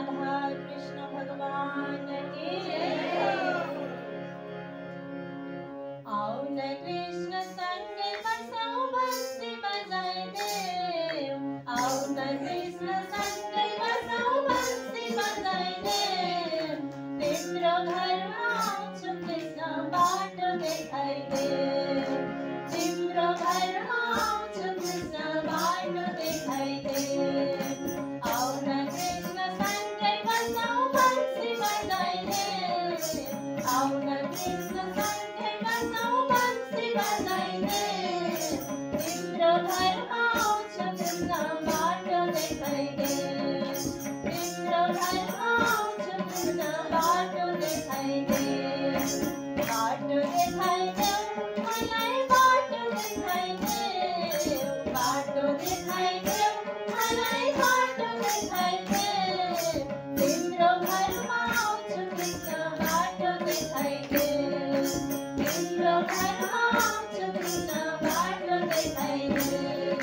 राधा कृष्ण भगवान की आओ न कृष्ण संग बसो बंसी बजाए देव आओ न कृष्ण संग बसो बंसी बजाए देव तिम्रो घरमा आउँछु कृष्ण बाटो देखाइ देव तिम्रो घरमा आउँछु कृष्ण बाटो देखाइ देव आओ न कृष्ण संग बसो बंसी बजाए देव आओ न कृष्ण संग बसो बंसी बजाए देव तिम्रो घरमा आउँछु कृष्ण बाटो देखाइ देव तिम्रो घरमा आउँछु कृष्ण बाटो देखाइ देव बाटो देखाइ देव मलाई बाटो देखाइ देव बाटो देखाइ देव मलाई बाटो देखाइ देव तिम्रो घरमा आउँछु कृष्ण बाटो देखाइ देव तिम्रो घरमा आउँछु कृष्ण बाटो देखाइ देव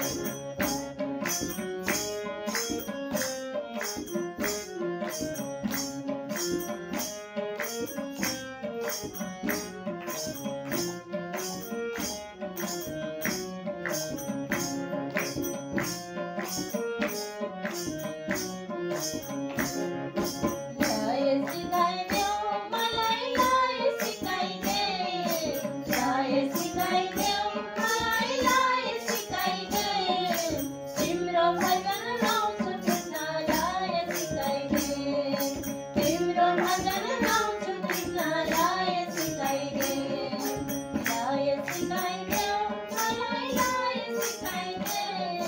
लय सिकाइदेऊ मलाई लय सिकाइदेऊ लय सिकाइदेऊ मलाई लय सिकाइदेऊ तिम्रो भजन गाउँछु कृष्ण लय सिकाइदेऊ तिम्रो भजन गाउँछु कृष्ण लय सिकाइदेऊ लय सिकाइदेऊ मलाई लय सिकाइदेऊ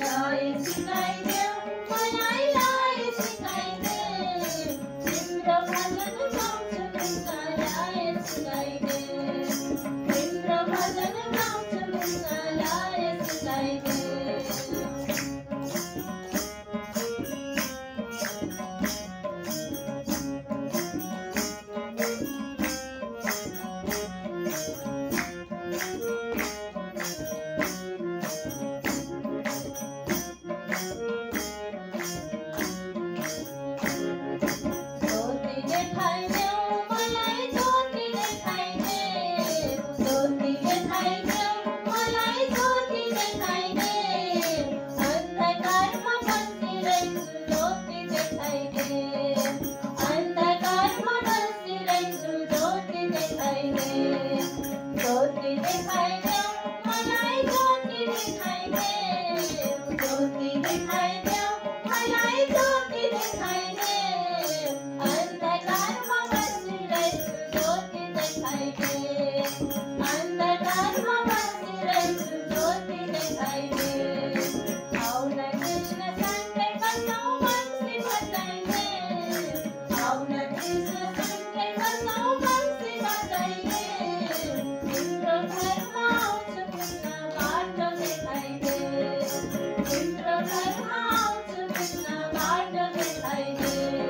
लय सिकाइदेऊ मलाई लय सिकाइदेऊ तिम्रो भजन गाउँछु कृष्ण लय सिकाइदेऊ तिम्रो भजन गाउँछु कृष्ण लय सिकाइदेऊ ज्योति देखाइदेऊ मलाई ज्योति देखाइदेऊ ज्योति देखाइदेऊ मलाई ज्योति देखाइदेऊ अन्धकारमा बसिरहेछु ज्योति देखाइदेऊ अन्धकारमा बसिरहेछु ज्योति देखाइदेऊ ज्योति देखाइदेऊ मलाई ज्योति देखाइदेऊ ज्योति देखाइदेऊ मलाई ज्योति देखाइदेऊ अन्धकारमा बसिरहेछु ज्योति देखाइदेऊ अन्धकारमा बसिरहेछु ज्योति देखाइदेऊ आओ न कृष्ण सँगै बसौँ बंसी बजाइदेऊ आओ न कृष्ण सँगै बसौँ बंसी बजाइदेऊ तिम्रो घरमा आउँछु कृष्ण बाटो देखाइदेऊ तिम्रो घरमा आउँछु कृष्ण बाटो देखाइदेऊ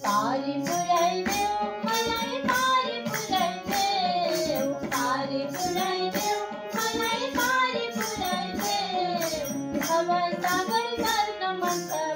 पारी पुऱ्याइदेऊ मलाई पारी पुऱ्याइदेऊ पारी पुऱ्याइदेऊ मलाई पारी पुऱ्याइदेऊ भवसागर गर्न मन छ